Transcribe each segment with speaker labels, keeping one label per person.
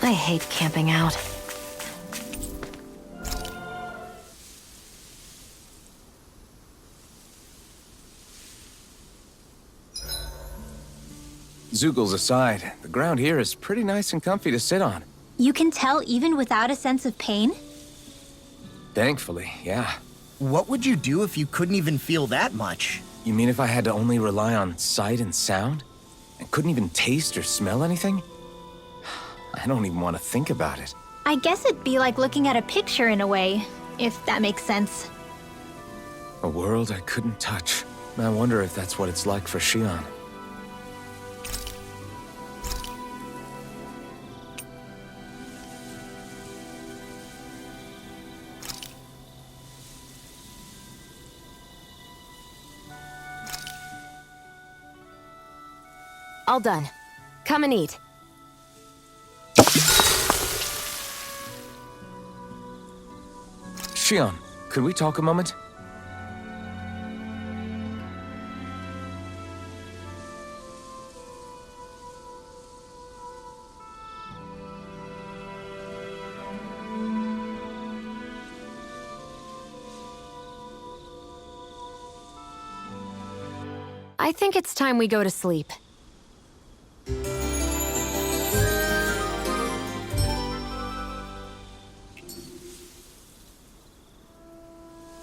Speaker 1: I hate camping out.
Speaker 2: Zoogles aside, the ground here is pretty nice and comfy to sit on.
Speaker 3: You can tell even without a sense of pain?
Speaker 2: Thankfully, yeah.
Speaker 4: What would you do if you couldn't even feel that much?
Speaker 2: You mean if I had to only rely on sight and sound? And couldn't even taste or smell anything? I don't even want to think about it.
Speaker 3: I guess it'd be like looking at a picture in a way, if that makes sense.
Speaker 2: A world I couldn't touch. I wonder if that's what it's like for Xion.
Speaker 1: All done. Come and eat.
Speaker 2: Xion, could we talk a moment?
Speaker 1: I think it's time we go to sleep.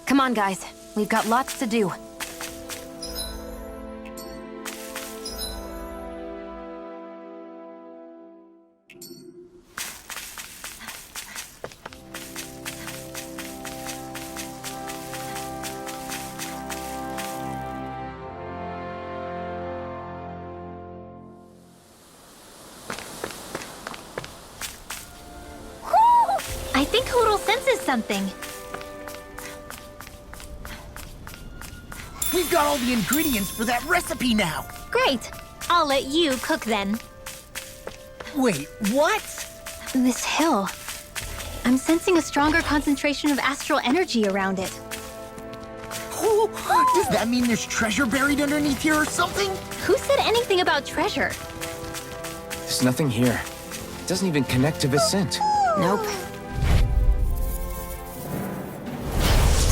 Speaker 1: Come on, guys. We've got lots to do.
Speaker 3: I think Hootle senses something.
Speaker 4: We've got all the ingredients for that recipe now!
Speaker 3: Great. I'll let you cook then.
Speaker 4: Wait, what?
Speaker 3: This hill. I'm sensing a stronger concentration of astral energy around it.
Speaker 4: Oh, does that mean there's treasure buried underneath here or something?
Speaker 3: Who said anything about treasure?
Speaker 2: There's nothing here. It doesn't even connect to Vicent.
Speaker 1: Nope.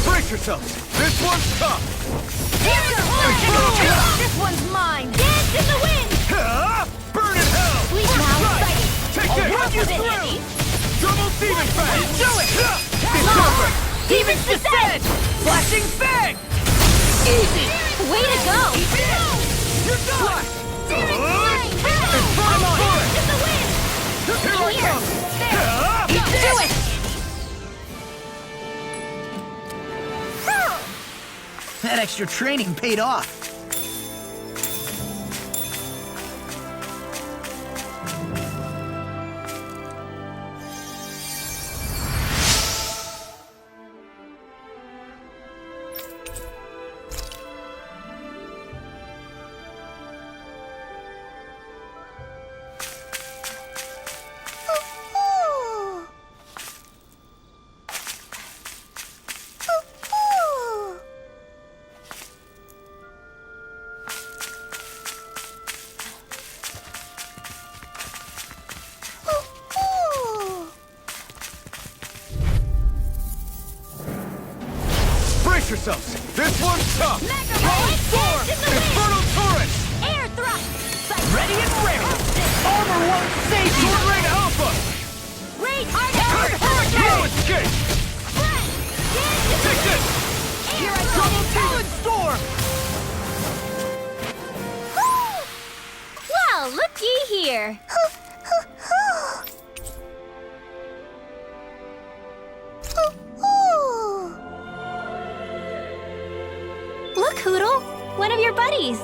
Speaker 5: Brace yourselves! This one's tough!
Speaker 3: This one's mine! Dance in the wind!
Speaker 5: Burn in hell!
Speaker 3: Sleep
Speaker 5: First
Speaker 3: now,
Speaker 5: strike!
Speaker 3: fight!
Speaker 5: Take
Speaker 3: I'll
Speaker 5: this!
Speaker 3: work with it,
Speaker 5: Through!
Speaker 3: Eddie!
Speaker 5: Double demon fang! Do it! It's
Speaker 3: Long!
Speaker 5: over!
Speaker 3: Demon's Descent!
Speaker 5: Flashing fang!
Speaker 3: Easy! Way to go!
Speaker 5: You're done!
Speaker 3: I'm on
Speaker 5: for
Speaker 3: it! In the wind!
Speaker 5: Here I
Speaker 3: Here!
Speaker 5: come!
Speaker 3: Do it!
Speaker 4: That extra training paid off.
Speaker 5: Brace yourselves! This one's tough! Rolling storm! Infernal torrent!
Speaker 3: Air thrust!
Speaker 4: Ready and ready! Armor won't save you!
Speaker 5: Sword Rain Alpha!
Speaker 3: Great!
Speaker 5: No escape! Take this!
Speaker 3: Here I
Speaker 5: Double
Speaker 3: go!
Speaker 5: demon storm!
Speaker 3: Well, looky here! Look, Hootle! One of your buddies!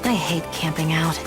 Speaker 1: I hate camping out.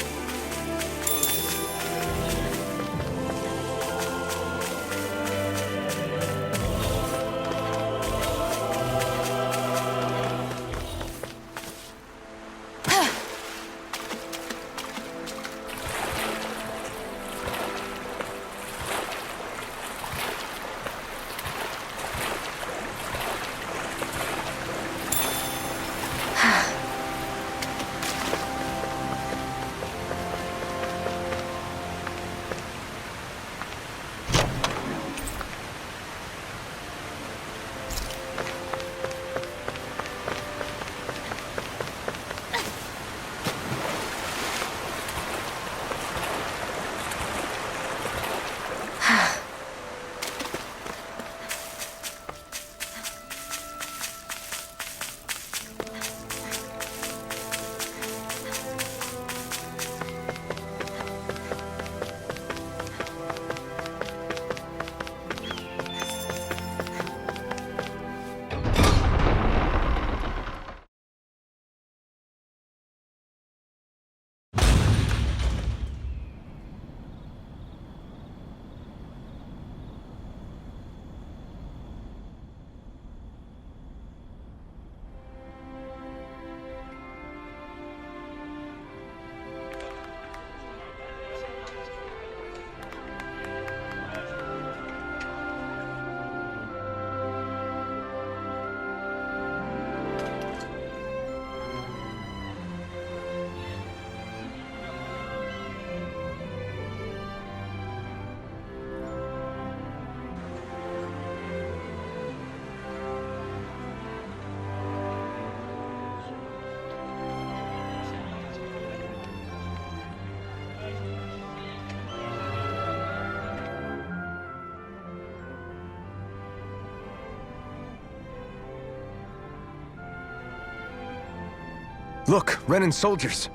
Speaker 2: Look, Renan soldiers.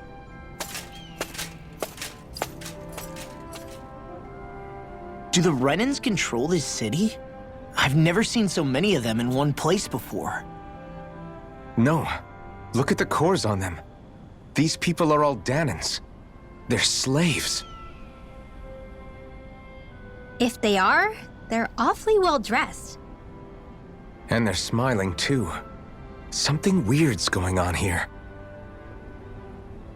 Speaker 4: Do the Renans control this city? I've never seen so many of them in one place before.
Speaker 2: No. Look at the cores on them. These people are all Danans. They're slaves.
Speaker 3: If they are, they're awfully well dressed.
Speaker 2: And they're smiling, too. Something weird's going on here.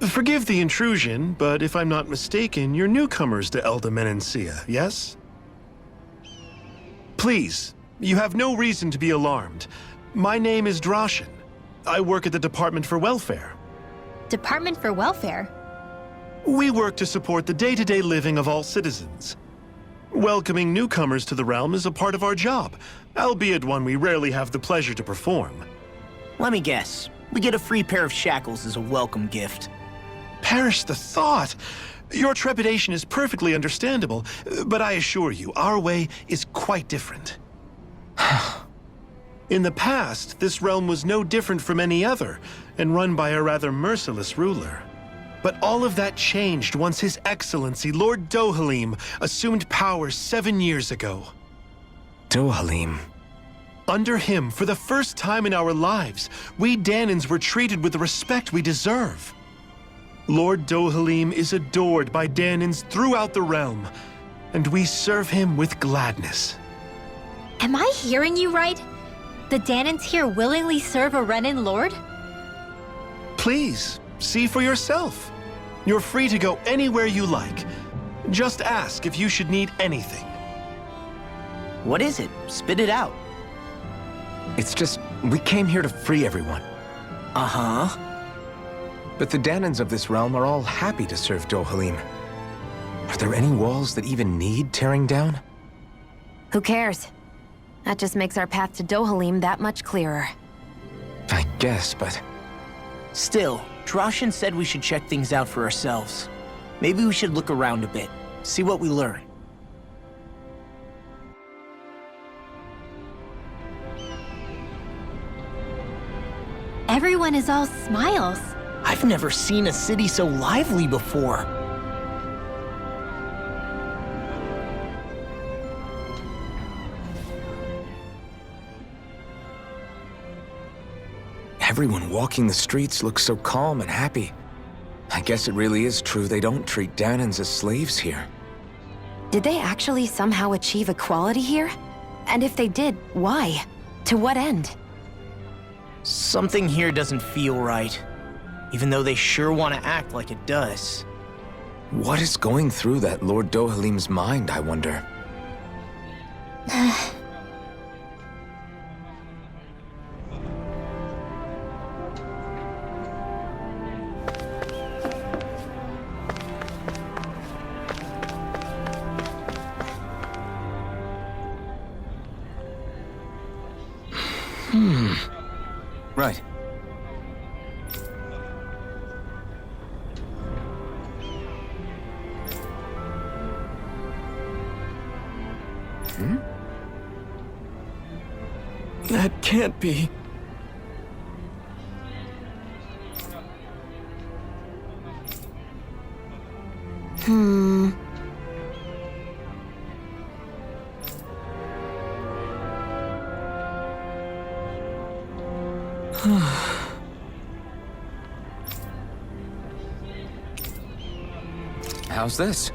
Speaker 5: Forgive the intrusion, but if I'm not mistaken, you're newcomers to Elda Menancia, yes? Please, you have no reason to be alarmed. My name is Droshin. I work at the Department for Welfare.
Speaker 3: Department for Welfare?
Speaker 5: We work to support the day-to-day living of all citizens. Welcoming newcomers to the realm is a part of our job, albeit one we rarely have the pleasure to perform.
Speaker 4: Let me guess. We get a free pair of shackles as a welcome gift.
Speaker 5: Perish the thought! Your trepidation is perfectly understandable, but I assure you, our way is quite different. In the past, this realm was no different from any other, and run by a rather merciless ruler. But all of that changed once His Excellency, Lord Dohalim, assumed power 7 years ago.
Speaker 2: Dohalim.
Speaker 5: Under him, for the first time in our lives, we Danans were treated with the respect we deserve. Lord Dohalim is adored by Danans throughout the realm, and we serve him with gladness.
Speaker 3: Am I hearing you right? The Danans here willingly serve a Renan lord?
Speaker 5: Please, see for yourself. You're free to go anywhere you like. Just ask if you should need anything.
Speaker 4: What is it? Spit it out.
Speaker 2: It's just, we came here to free everyone.
Speaker 4: Uh-huh.
Speaker 2: But the Danans of this realm are all happy to serve Dohalim. Are there any walls that even need tearing down?
Speaker 1: Who cares? That just makes our path to Dohalim that much clearer.
Speaker 2: I guess, but...
Speaker 4: Still, Droshin said we should check things out for ourselves. Maybe we should look around a bit, see what we learn.
Speaker 3: Everyone is all smiles.
Speaker 4: I've never seen a city so lively before.
Speaker 2: Everyone walking the streets looks so calm and happy. I guess it really is true they don't treat Dahnans as slaves here.
Speaker 1: Did they actually somehow achieve equality here? And if they did, why? To what end?
Speaker 4: Something here doesn't feel right, even though they sure want to act like it does.
Speaker 2: What is going through that Lord Dohalim's mind, I wonder? Right.
Speaker 6: That can't be.
Speaker 2: How's this?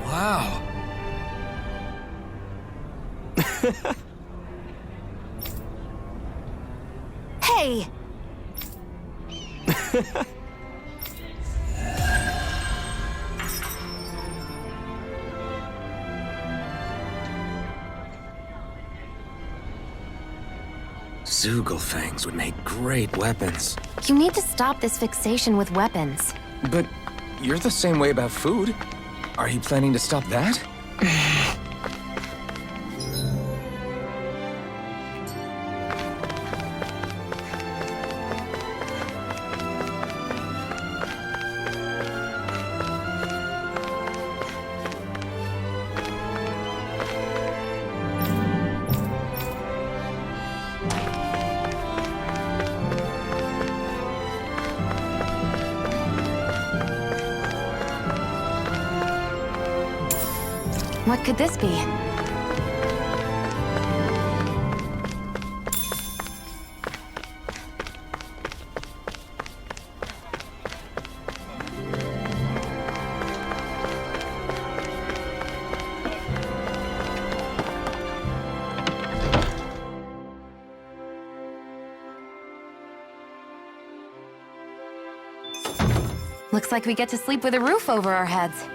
Speaker 2: Wow.
Speaker 1: Hey!
Speaker 2: Zugelfangs would make great weapons.
Speaker 1: You need to stop this fixation with weapons.
Speaker 2: But you're the same way about food. Are you planning to stop that?
Speaker 1: What could this be? Looks like we get to sleep with a roof over our heads.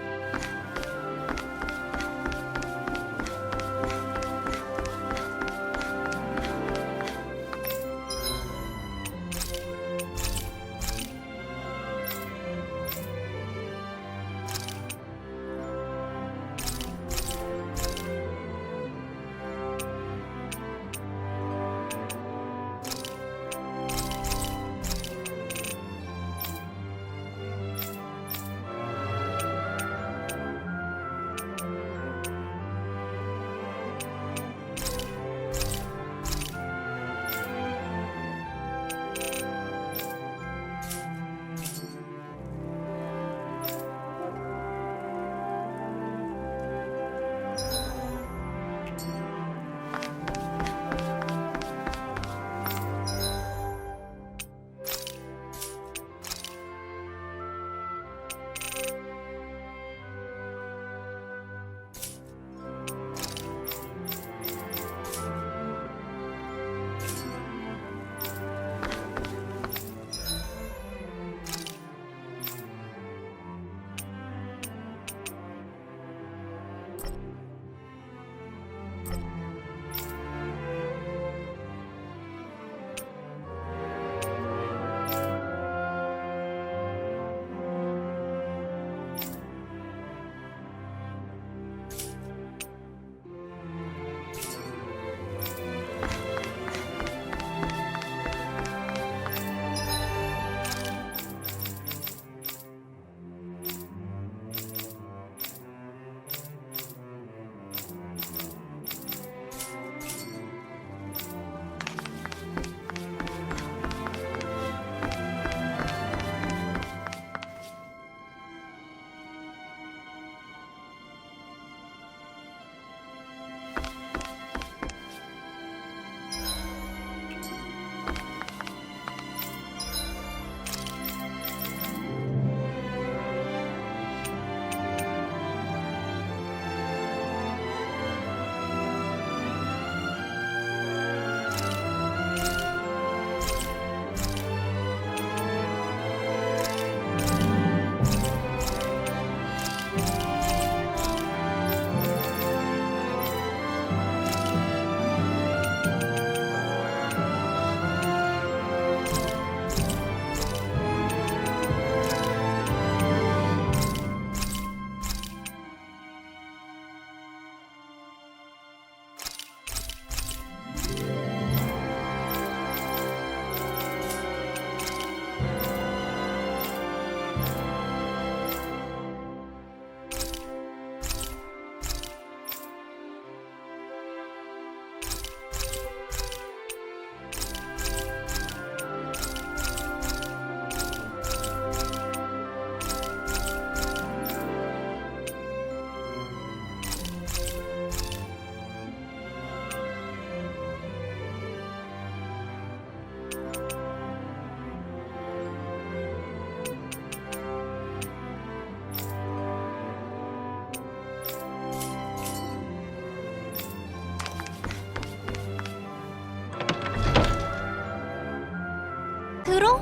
Speaker 3: Poodle?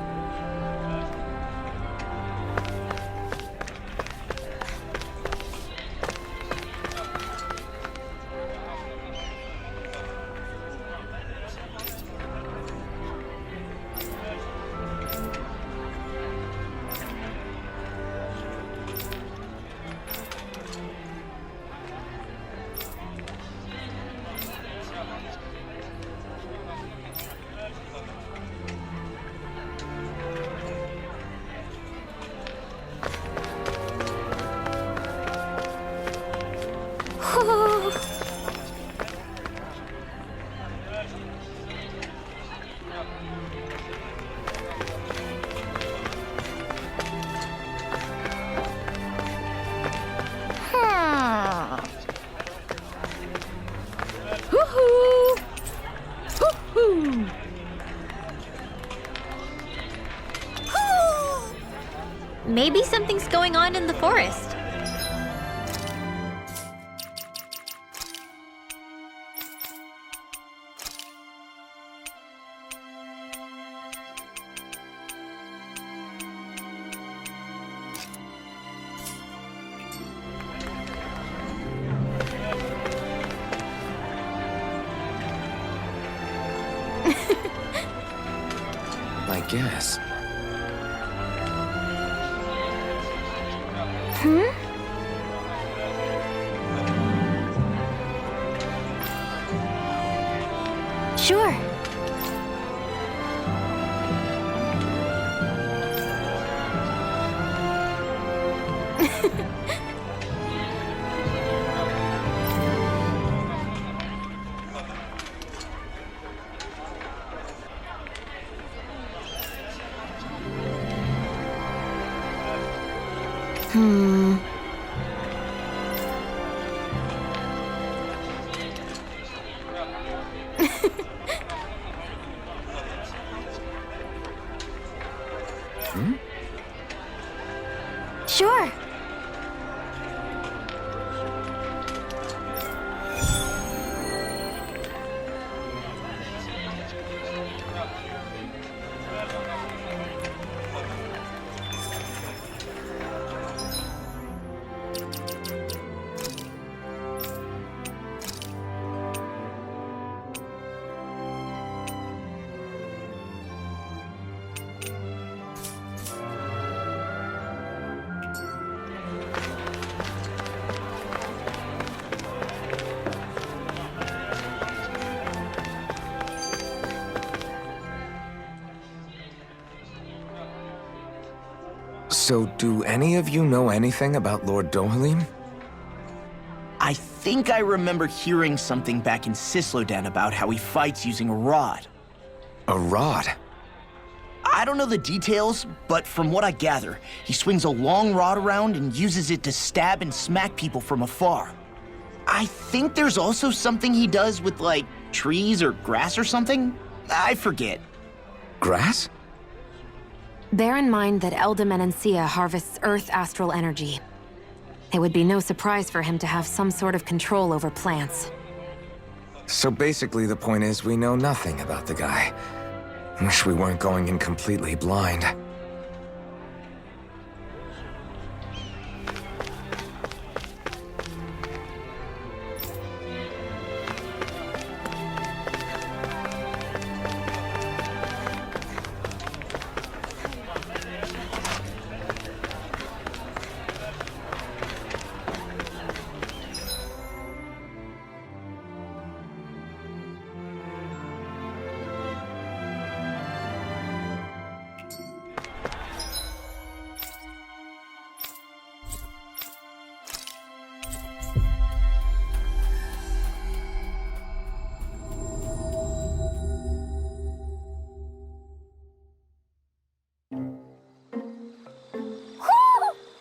Speaker 3: Maybe something's going on in the forest.
Speaker 2: I guess.
Speaker 1: Sure. Sure.
Speaker 2: So, do any of you know anything about Lord Dohalim?
Speaker 4: I think I remember hearing something back in Sislodan about how he fights using a rod.
Speaker 2: A rod?
Speaker 4: I don't know the details, but from what I gather, he swings a long rod around and uses it to stab and smack people from afar. I think there's also something he does with, like, trees or grass or something? I forget.
Speaker 2: Grass?
Speaker 1: Bear in mind that Elda Menancia harvests Earth astral energy. It would be no surprise for him to have some sort of control over plants.
Speaker 2: So basically the point is we know nothing about the guy. Wish we weren't going in completely blind.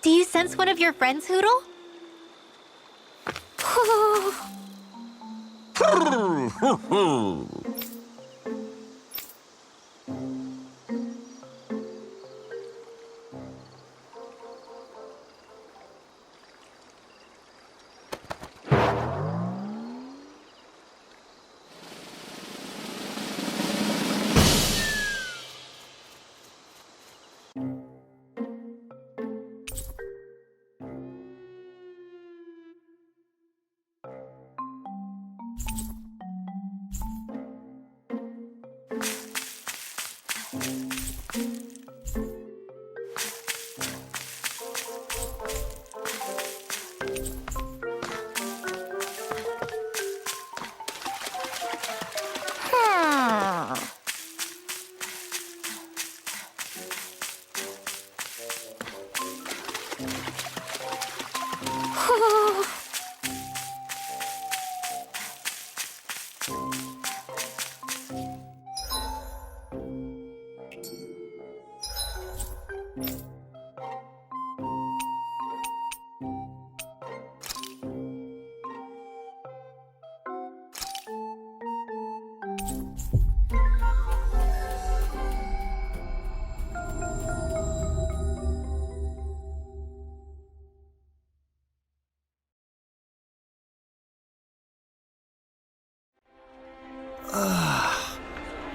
Speaker 3: Do you sense one of your friends, Hootle?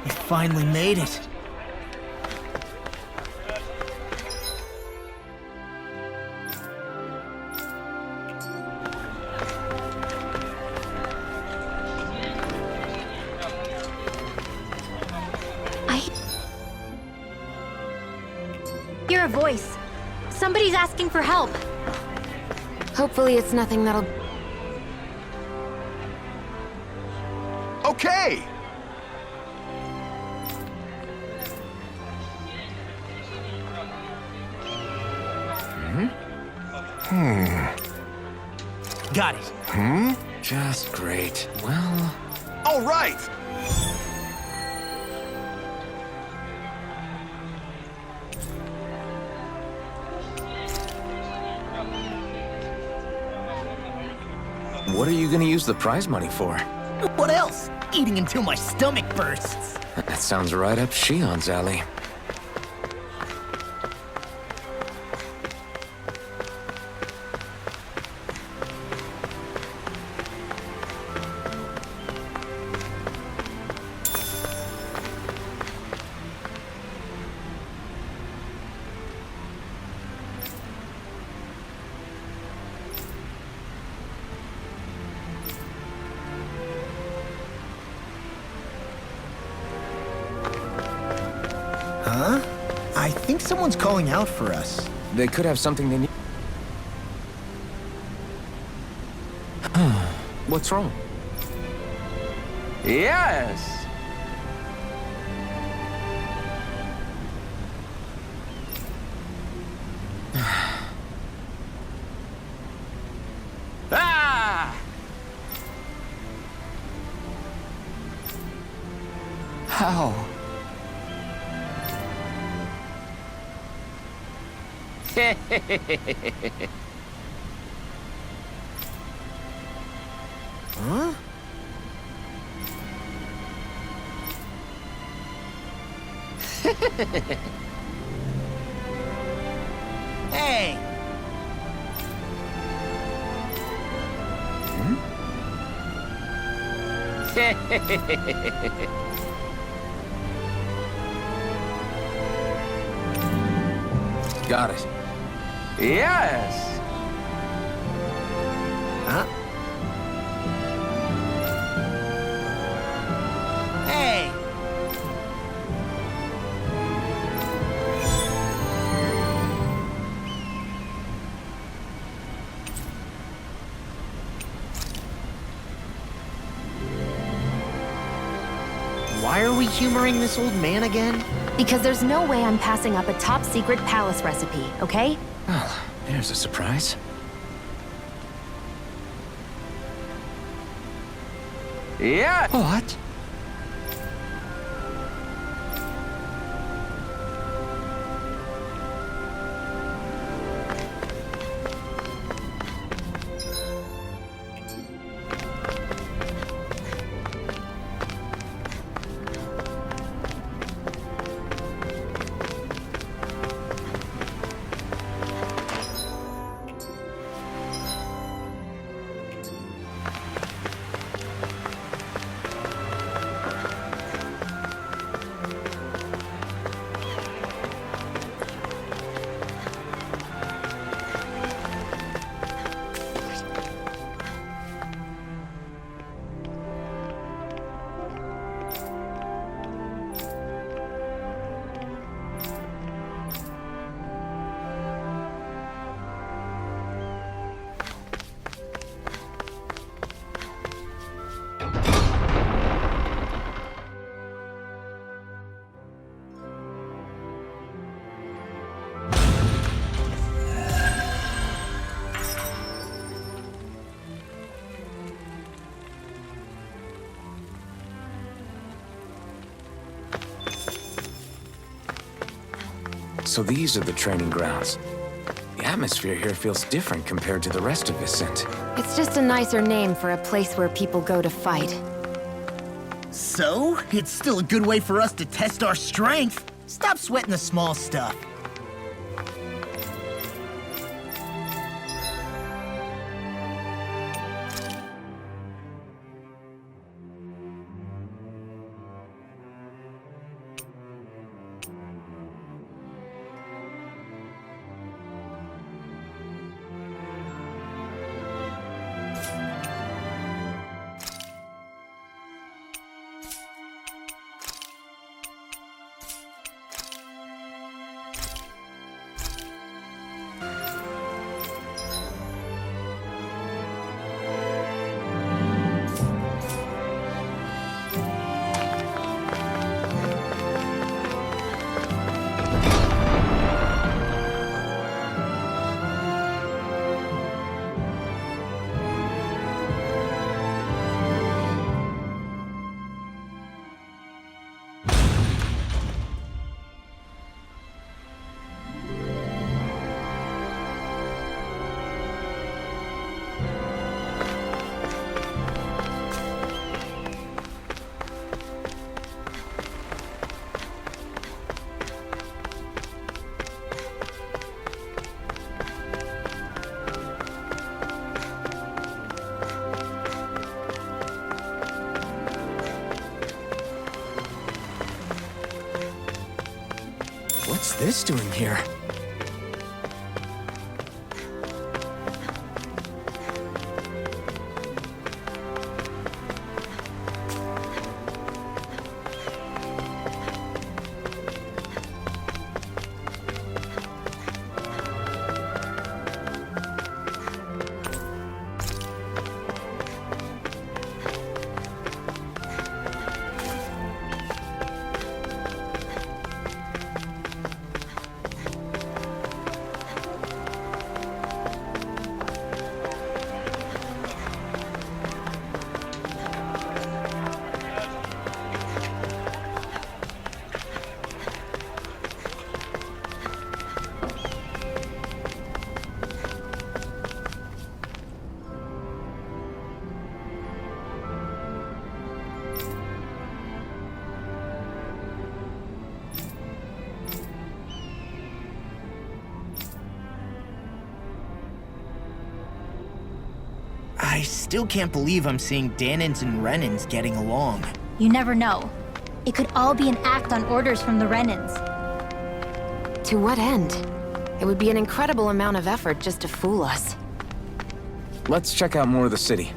Speaker 4: We finally made it.
Speaker 3: I hear a voice. Somebody's asking for help.
Speaker 1: Hopefully it's nothing that'll...
Speaker 7: Okay!
Speaker 4: Got it.
Speaker 2: Just great. Well,
Speaker 7: All right!
Speaker 2: what are you gonna use the prize money for?
Speaker 4: What else? Eating until my stomach bursts.
Speaker 2: That sounds right up Shion's alley.
Speaker 4: Huh? I think someone's calling out for us.
Speaker 2: They could have something they need. What's wrong?
Speaker 6: Yes! Ah! How?
Speaker 4: Huh? Hey!
Speaker 2: Got it.
Speaker 6: Yes!
Speaker 4: Huh? Hey! Why are we humoring this old man again?
Speaker 1: Because there's no way I'm passing up a top-secret palace recipe, okay?
Speaker 2: Well, there's a surprise.
Speaker 6: Yeah! What?
Speaker 2: So these are the training grounds. The atmosphere here feels different compared to the rest of Vicent.
Speaker 1: It's just a nicer name for a place where people go to fight.
Speaker 4: So, it's still a good way for us to test our strength. Stop sweating the small stuff.
Speaker 2: What's this doing here?
Speaker 4: I still can't believe I'm seeing Dahnans and Renans getting along.
Speaker 3: You never know. It could all be an act on orders from the Renans.
Speaker 1: To what end? It would be an incredible amount of effort just to fool us.
Speaker 2: Let's check out more of the city.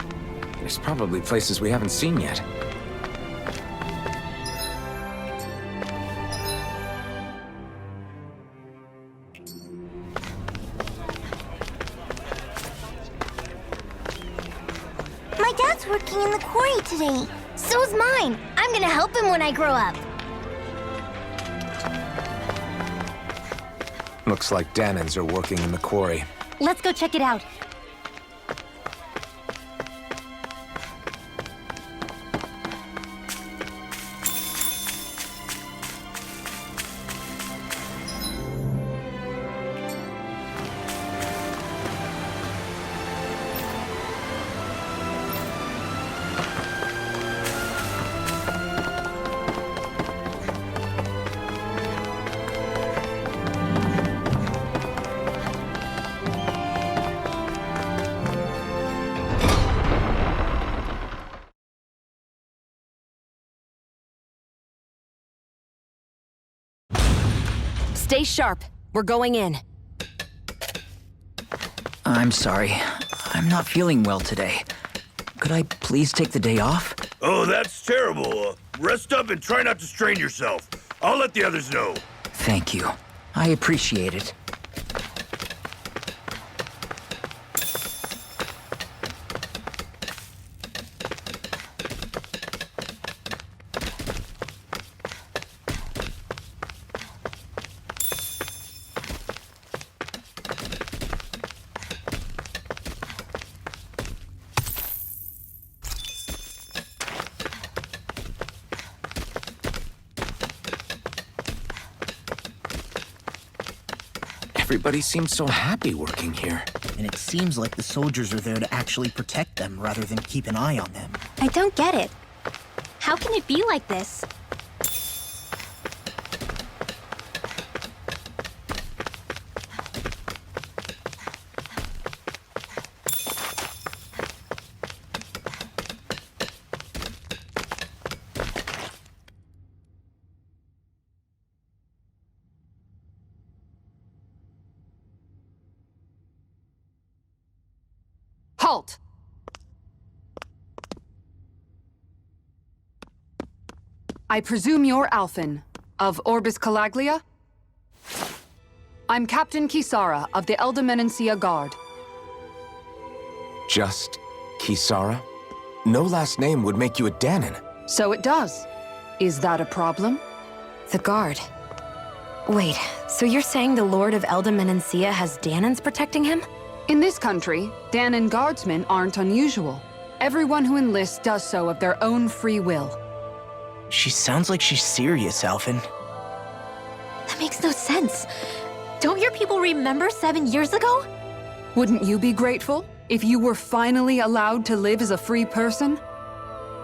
Speaker 2: There's probably places we haven't seen yet.
Speaker 7: My dad's working in the quarry today. So's mine. I'm gonna help him when I grow up.
Speaker 2: Looks like Dahnans are working in the quarry.
Speaker 3: Let's go check it out.
Speaker 1: Stay sharp. We're going in.
Speaker 8: I'm sorry. I'm not feeling well today. Could I please take the day off?
Speaker 9: Oh, that's terrible. Rest up and try not to strain yourself. I'll let the others know.
Speaker 8: Thank you. I appreciate it.
Speaker 2: Everybody seems so happy working here.
Speaker 4: And it seems like the soldiers are there to actually protect them rather than keep an eye on them.
Speaker 3: I don't get it. How can it be like this?
Speaker 10: Halt! I presume you're Alphen, of Orbis Calaglia? I'm Captain Kisara of the Eldimenencia Guard.
Speaker 2: Just Kisara? No last name would make you a Danon.
Speaker 10: So it does. Is that a problem?
Speaker 1: The Guard. Wait, so you're saying the Lord of Eldimenencia has Danons protecting him?
Speaker 10: In this country, Danon guardsmen aren't unusual. Everyone who enlists does so of their own free will.
Speaker 4: She sounds like she's serious, Alphen.
Speaker 3: That makes no sense. Don't your people remember 7 years ago?
Speaker 10: Wouldn't you be grateful if you were finally allowed to live as a free person?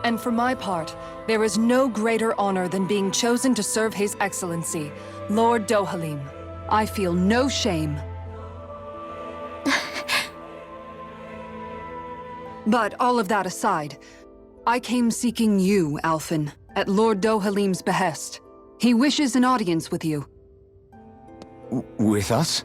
Speaker 10: And for my part, there is no greater honor than being chosen to serve His Excellency, Lord Dohalim. I feel no shame. But all of that aside, I came seeking you, Alphen, at Lord Dohalim's behest. He wishes an audience with you.
Speaker 2: With us?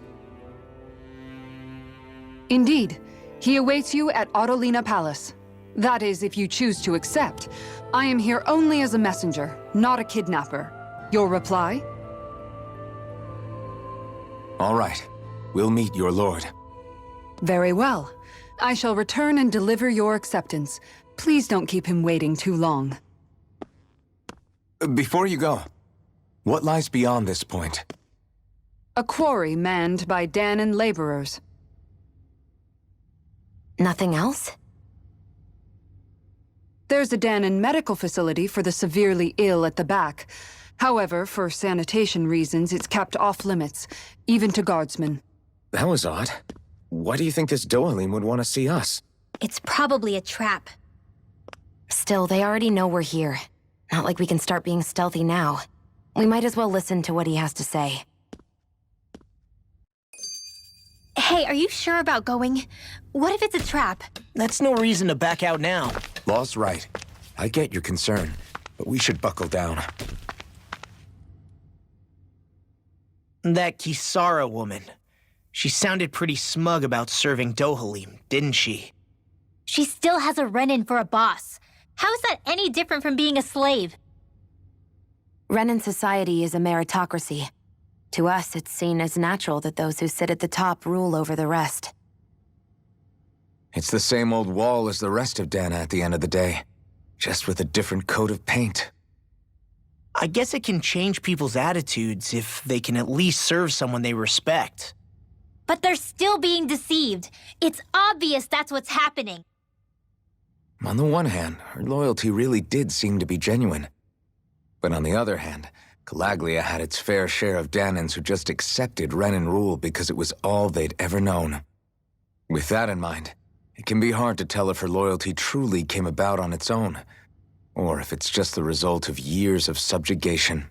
Speaker 10: Indeed. He awaits you at Autolina Palace. That is, if you choose to accept. I am here only as a messenger, not a kidnapper. Your reply?
Speaker 2: All right. We'll meet your lord.
Speaker 10: Very well. I shall return and deliver your acceptance. Please don't keep him waiting too long.
Speaker 2: Before you go, what lies beyond this point?
Speaker 10: A quarry manned by Danon laborers.
Speaker 1: Nothing else?
Speaker 10: There's a Danon medical facility for the severely ill at the back. However, for sanitation reasons, it's kept off limits, even to guardsmen.
Speaker 2: That was odd. Why do you think this Dohalim would want to see us?
Speaker 3: It's probably a trap.
Speaker 1: Still, they already know we're here. Not like we can start being stealthy now. We might as well listen to what he has to say.
Speaker 3: Hey, are you sure about going? What if it's a trap?
Speaker 4: That's no reason to back out now.
Speaker 2: Law's right. I get your concern, but we should buckle down.
Speaker 4: That Kisara woman. She sounded pretty smug about serving Dohalim, didn't she?
Speaker 3: She still has a Renan for a boss. How is that any different from being a slave?
Speaker 1: Renan society is a meritocracy. To us, it's seen as natural that those who sit at the top rule over the rest.
Speaker 2: It's the same old wall as the rest of Dana at the end of the day, just with a different coat of paint.
Speaker 4: I guess it can change people's attitudes if they can at least serve someone they respect.
Speaker 3: But they're still being deceived. It's obvious that's what's happening.
Speaker 2: On the one hand, her loyalty really did seem to be genuine. But on the other hand, Calaglia had its fair share of Danons who just accepted Renan rule because it was all they'd ever known. With that in mind, it can be hard to tell if her loyalty truly came about on its own, or if it's just the result of years of subjugation.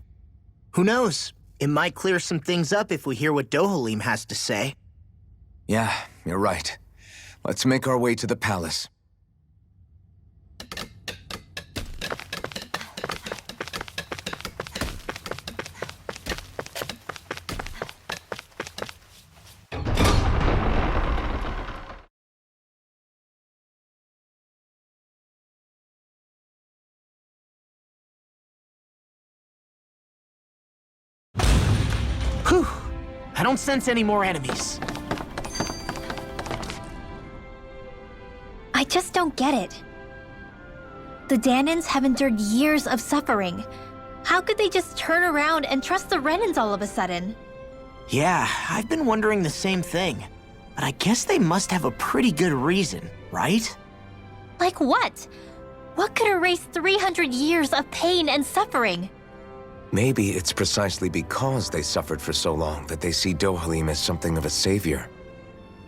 Speaker 4: Who knows? It might clear some things up if we hear what Dohalim has to say.
Speaker 2: Yeah, you're right. Let's make our way to the palace.
Speaker 4: Whew! I don't sense any more enemies.
Speaker 3: I just don't get it. The Danons have endured years of suffering. How could they just turn around and trust the Renans all of a sudden?
Speaker 4: Yeah, I've been wondering the same thing. But I guess they must have a pretty good reason, right?
Speaker 3: Like what? What could erase 300 years of pain and suffering?
Speaker 2: Maybe it's precisely because they suffered for so long that they see Dohalim as something of a savior.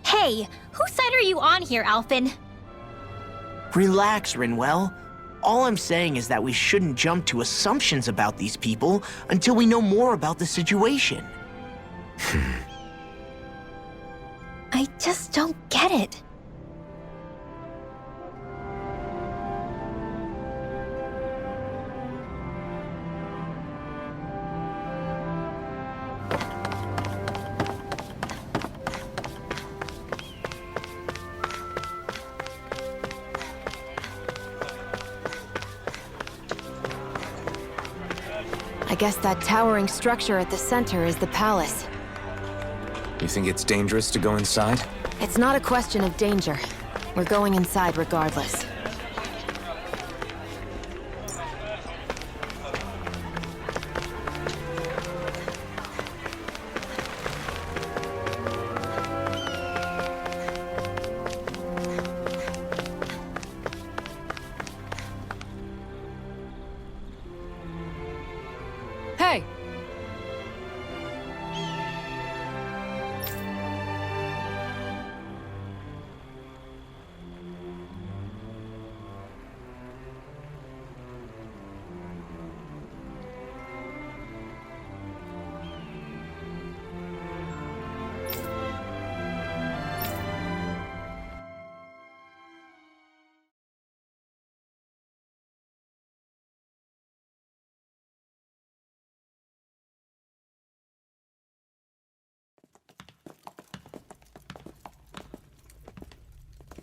Speaker 3: Hey, whose side are you on here, Alphen?
Speaker 4: Relax, Rinwell. All I'm saying is that we shouldn't jump to assumptions about these people until we know more about the situation.
Speaker 3: I just don't get it.
Speaker 1: I guess that towering structure at the center is the palace.
Speaker 2: You think it's dangerous to go inside?
Speaker 1: It's not a question of danger. We're going inside regardless.
Speaker 10: Hey!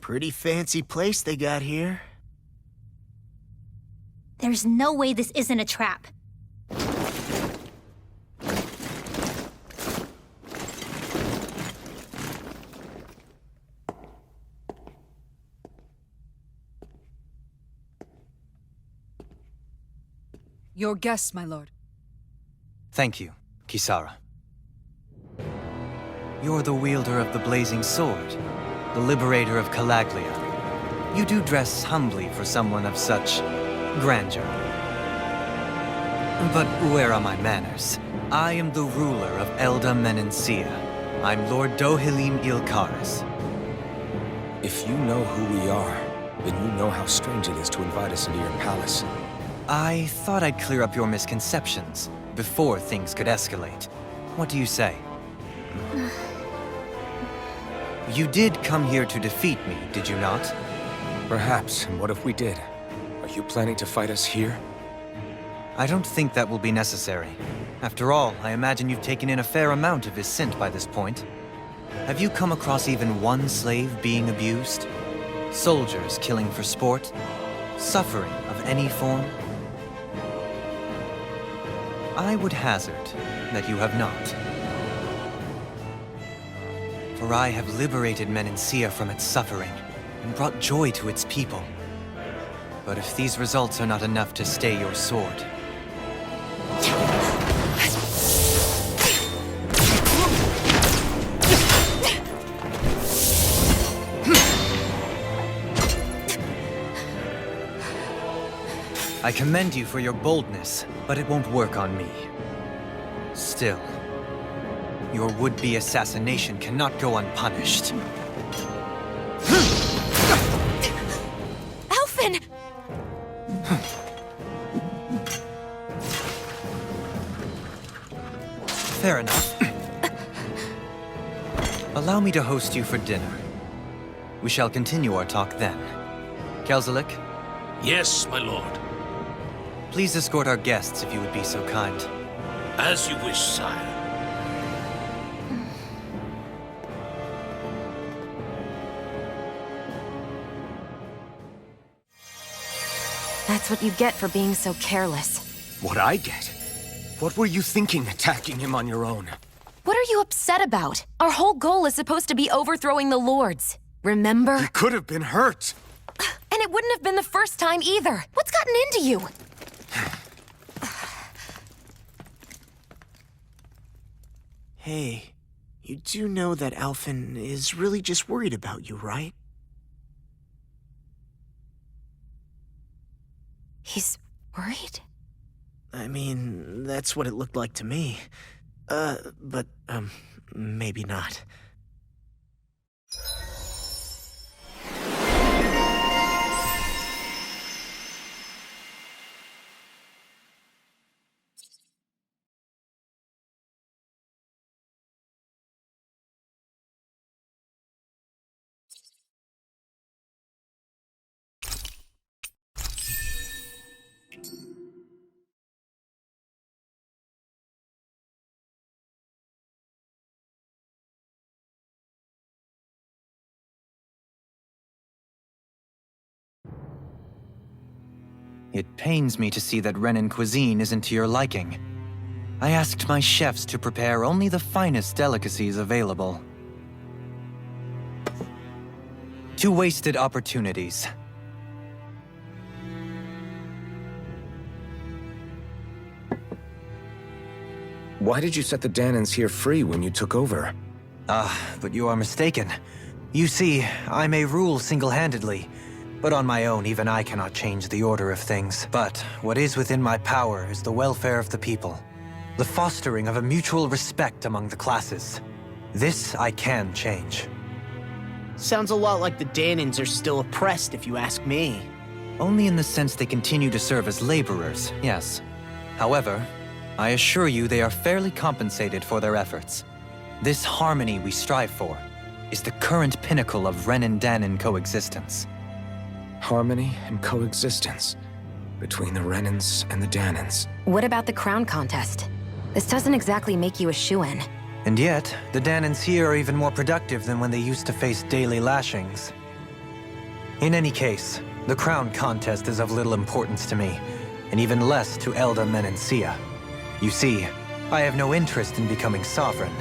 Speaker 4: Pretty fancy place they got here.
Speaker 3: There's no way this isn't a trap.
Speaker 10: Your guests, my lord.
Speaker 11: Thank you, Kisara. You're the wielder of the blazing sword, the liberator of Calaglia. You do dress humbly for someone of such grandeur. But where are my manners? I am the ruler of Elda Menencia. I'm Lord Dohalim Ilkaris.
Speaker 2: If you know who we are, then you know how strange it is to invite us into your palace.
Speaker 11: I thought I'd clear up your misconceptions before things could escalate. What do you say? You did come here to defeat me, did you not?
Speaker 2: Perhaps, and what if we did? Are you planning to fight us here?
Speaker 11: I don't think that will be necessary. After all, I imagine you've taken in a fair amount of his scent by this point. Have you come across even one slave being abused? Soldiers killing for sport? Suffering of any form? I would hazard that you have not. For I have liberated Menencia from its suffering and brought joy to its people. But if these results are not enough to stay your sword, I commend you for your boldness, but it won't work on me. Still, your would-be assassination cannot go unpunished.
Speaker 1: Alphen!
Speaker 11: Fair enough. Allow me to host you for dinner. We shall continue our talk then. Kelzelik,
Speaker 9: Yes, my lord.
Speaker 11: please escort our guests if you would be so kind.
Speaker 9: As you wish, sire.
Speaker 1: That's what you get for being so careless.
Speaker 2: What I get? What were you thinking attacking him on your own?
Speaker 1: What are you upset about? Our whole goal is supposed to be overthrowing the Lords. Remember?
Speaker 2: He could have been hurt.
Speaker 1: And it wouldn't have been the first time either. What's gotten into you?
Speaker 4: Hey, you do know that Alphen is really just worried about you, right?
Speaker 1: He's worried?
Speaker 4: I mean, that's what it looked like to me. But maybe not.
Speaker 11: It pains me to see that Renan cuisine isn't to your liking. I asked my chefs to prepare only the finest delicacies available. 2 wasted opportunities.
Speaker 2: Why did you set the Danans here free when you took over?
Speaker 11: But you are mistaken. You see, I may rule single-handedly, but on my own, even I cannot change the order of things. But what is within my power is the welfare of the people, the fostering of a mutual respect among the classes. This I can change.
Speaker 4: Sounds a lot like the Danans are still oppressed, if you ask me.
Speaker 11: Only in the sense they continue to serve as laborers, yes. However, I assure you they are fairly compensated for their efforts. This harmony we strive for is the current pinnacle of Renan-Danan coexistence.
Speaker 2: Harmony and coexistence between the Renans and the Danans.
Speaker 1: What about the crown contest? This doesn't exactly make you a shoo-in.
Speaker 11: And yet, the Danans here are even more productive than when they used to face daily lashings. In any case, the crown contest is of little importance to me, and even less to Elda Menancia. You see, I have no interest in becoming sovereign.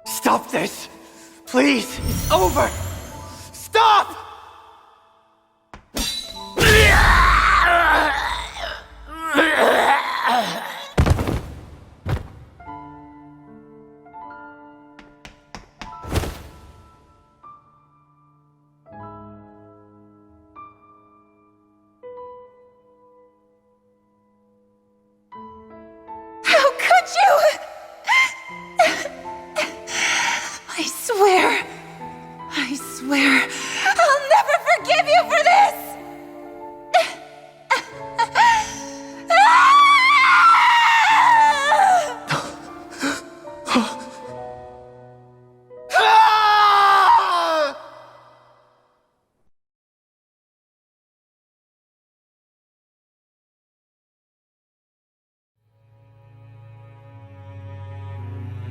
Speaker 6: Stop this! Please! It's over! Stop!
Speaker 12: How could you? I swear, I'll never forgive you for this!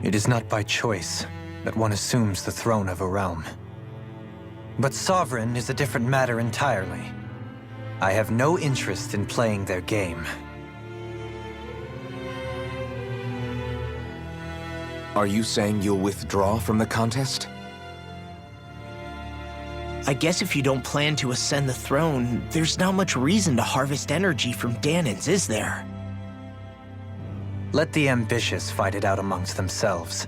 Speaker 11: It is not by choice that one assumes the throne of a realm. But sovereign is a different matter entirely. I have no interest in playing their game.
Speaker 2: Are you saying you'll withdraw from the contest?
Speaker 4: I guess if you don't plan to ascend the throne, there's not much reason to harvest energy from Danans, is there?
Speaker 11: Let the ambitious fight it out amongst themselves.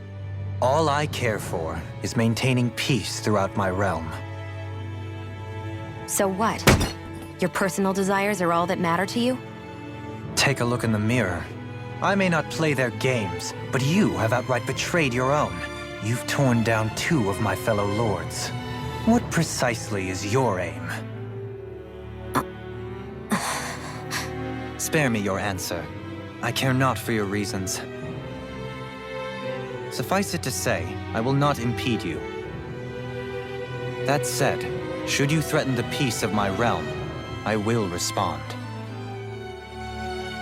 Speaker 11: All I care for is maintaining peace throughout my realm.
Speaker 1: So what? Your personal desires are all that matter to you?
Speaker 11: Take a look in the mirror. I may not play their games, but you have outright betrayed your own. You've torn down 2 of my fellow lords. What precisely is your aim? Spare me your answer. I care not for your reasons. Suffice it to say, I will not impede you. That said, should you threaten the peace of my realm, I will respond.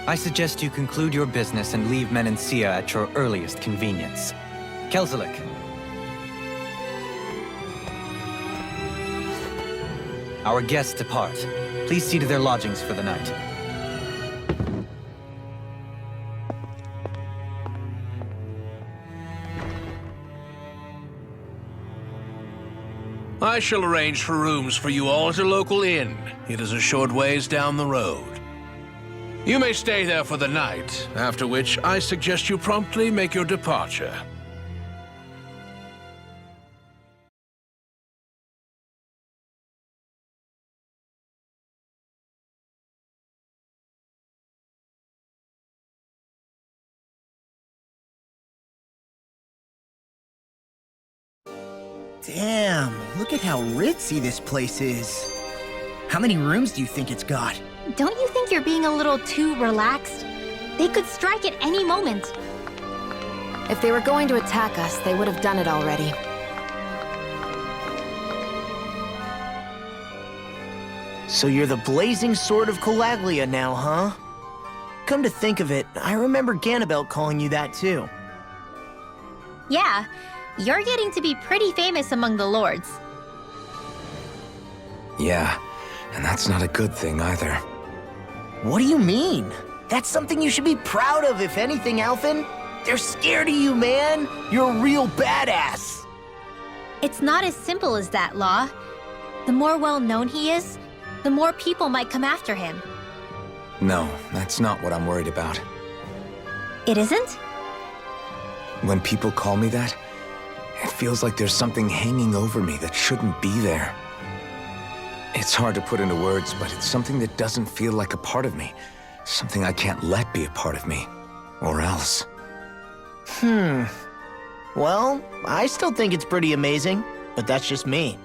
Speaker 11: I suggest you conclude your business and leave Menancia at your earliest convenience. Kelzelik. Our guests depart. Please see to their lodgings for the night.
Speaker 13: I shall arrange for rooms for you all at a local inn. It is a short ways down the road. You may stay there for the night, after which I suggest you promptly make your departure.
Speaker 4: Damn, look at how ritzy this place is. How many rooms do you think it's got?
Speaker 3: Don't you think you're being a little too relaxed? They could strike at any moment.
Speaker 1: If they were going to attack us, they would have done it already.
Speaker 4: So you're the blazing sword of Calaglia now, huh? Come to think of it, I remember Ganabelt calling you that too.
Speaker 3: Yeah, you're getting to be pretty famous among the lords.
Speaker 2: Yeah, and that's not a good thing either.
Speaker 4: What do you mean? That's something you should be proud of, if anything, Alphen. They're scared of you, man. You're a real badass.
Speaker 3: It's not as simple as that, Law. The more well-known he is, the more people might come after him.
Speaker 2: No, that's not what I'm worried about.
Speaker 3: It isn't?
Speaker 2: When people call me that, it feels like there's something hanging over me that shouldn't be there. It's hard to put into words, but it's something that doesn't feel like a part of me. Something I can't let be a part of me. Or else.
Speaker 4: Well, I still think it's pretty amazing, but that's just me.